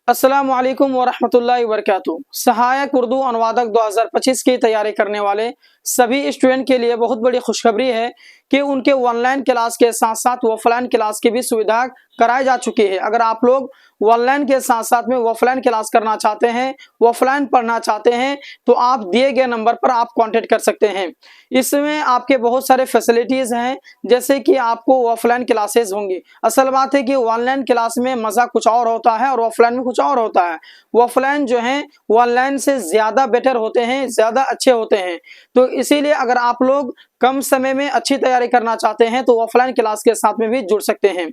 अस्सलामु अलैकुम वरहमतुल्लाहि वबरकातुहू। सहायक उर्दू अनुवादक 2025 की तैयारी करने वाले सभी स्टूडेंट के लिए बहुत बड़ी खुशखबरी है कि उनके ऑनलाइन क्लास के साथ साथ ऑफलाइन क्लास की भी सुविधा कराई जा चुकी है। अगर आप लोग ऑनलाइन के साथ साथ में ऑफलाइन क्लास करना चाहते हैं, ऑफलाइन पढ़ना चाहते हैं, तो आप दिए गए नंबर पर आप कांटेक्ट कर सकते हैं। इसमें आपके बहुत सारे फैसिलिटीज हैं, जैसे कि आपको ऑफलाइन क्लासेस होंगी। असल बात है कि ऑनलाइन क्लास में मजा कुछ और होता है और ऑफलाइन में कुछ और होता है। ऑफलाइन जो है ऑनलाइन से ज्यादा बेटर होते हैं, ज्यादा अच्छे होते हैं। तो इसीलिए अगर आप लोग कम समय में अच्छी तैयारी करना चाहते हैं तो ऑफलाइन क्लास के साथ में भी जुड़ सकते हैं।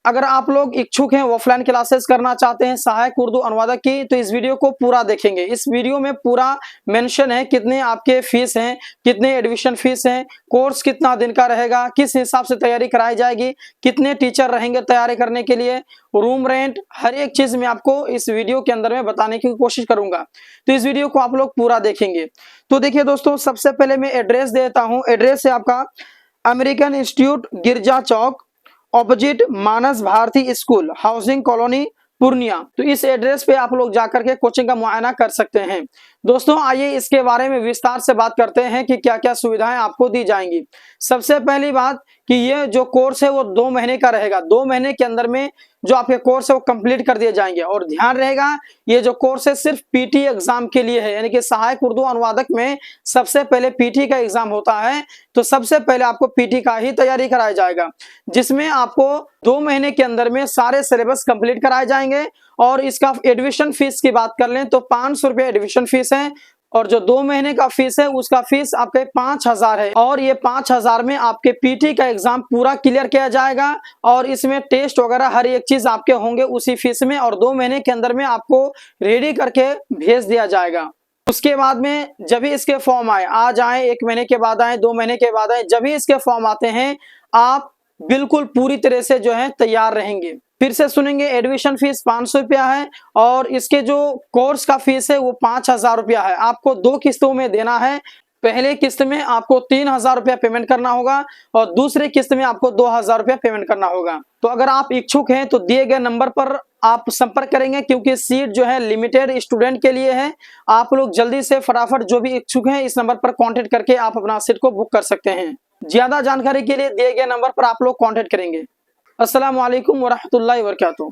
अगर आप लोग इच्छुक हैं ऑफलाइन क्लासेस करना चाहते हैं सहायक उर्दू अनुवादक की, तो इस वीडियो को पूरा देखेंगे। इस वीडियो में पूरा मेंशन है कितने आपके फीस हैं, कितने एडमिशन फीस हैं, कोर्स कितना दिन का रहेगा, किस हिसाब से तैयारी कराई जाएगी, कितने टीचर रहेंगे तैयारी करने के लिए, रूम रेंट, हर एक चीज मैं आपको इस वीडियो के अंदर में बताने की कोशिश करूंगा। तो इस वीडियो को आप लोग पूरा देखेंगे। तो देखिए दोस्तों, सबसे पहले मैं एड्रेस देता हूं। एड्रेस है आपका American institute, Girja Chowk, opposite Manas Bharati school, housing colony, Purnia. तो इस एड्रेस पे आप लोग जाकर के कोचिंग का मुआयना कर सकते हैं। दोस्तों आइए इसके बारे में विस्तार से बात करते हैं कि क्या क्या सुविधाएं आपको दी जाएंगी। सबसे पहली बात कि ये जो कोर्स है वो 2 महीने का रहेगा। 2 महीने के अंदर में जो आपके कोर्स है वो कंप्लीट कर दिए जाएंगे। और ध्यान रहेगा ये जो कोर्स है सिर्फ पीटी एग्जाम के लिए है, यानी कि सहायक उर्दू अनुवादक में सबसे पहले पीटी का एग्जाम होता है। तो सबसे पहले आपको पीटी का ही तैयारी कराया जाएगा, जिसमें आपको 2 महीने के अंदर में सारे सिलेबस कंप्लीट कराए जाएंगे। और इसका एडमिशन फीस की बात कर लें तो 500 रुपये एडमिशन फीस है। और जो 2 महीने का फीस है उसका फीस आपके 5000 है। और ये 5000 में आपके पीटी का एग्जाम पूरा क्लियर किया जाएगा और इसमें टेस्ट वगैरह हर एक चीज आपके होंगे उसी फीस में। और 2 महीने के अंदर में आपको रेडी करके भेज दिया जाएगा। उसके बाद में जब भी इसके फॉर्म आए, आज आए, 1 महीने के बाद आए, 2 महीने के बाद आए, जब भी इसके फॉर्म आते हैं आप बिल्कुल पूरी तरह से जो है तैयार रहेंगे। फिर से सुनेंगे, एडमिशन फीस 500 रुपया है और इसके जो कोर्स का फीस है वो 5000 रुपया है। आपको 2 किस्तों में देना है। पहले किस्त में आपको 3000 रुपया पेमेंट करना होगा और दूसरे किस्त में आपको 2000 रुपया पेमेंट करना होगा। तो अगर आप इच्छुक हैं तो दिए गए नंबर पर आप संपर्क करेंगे, क्योंकि सीट जो है लिमिटेड स्टूडेंट के लिए है। आप लोग जल्दी से फटाफट जो भी इच्छुक हैं इस नंबर पर कांटेक्ट करके आप अपना सीट को बुक कर सकते हैं। ज्यादा जानकारी के लिए दिए गए नंबर पर आप लोग कांटेक्ट करेंगे। अस्सलामु अलैकुम वरहमतुल्लाहि वबरकातुहू।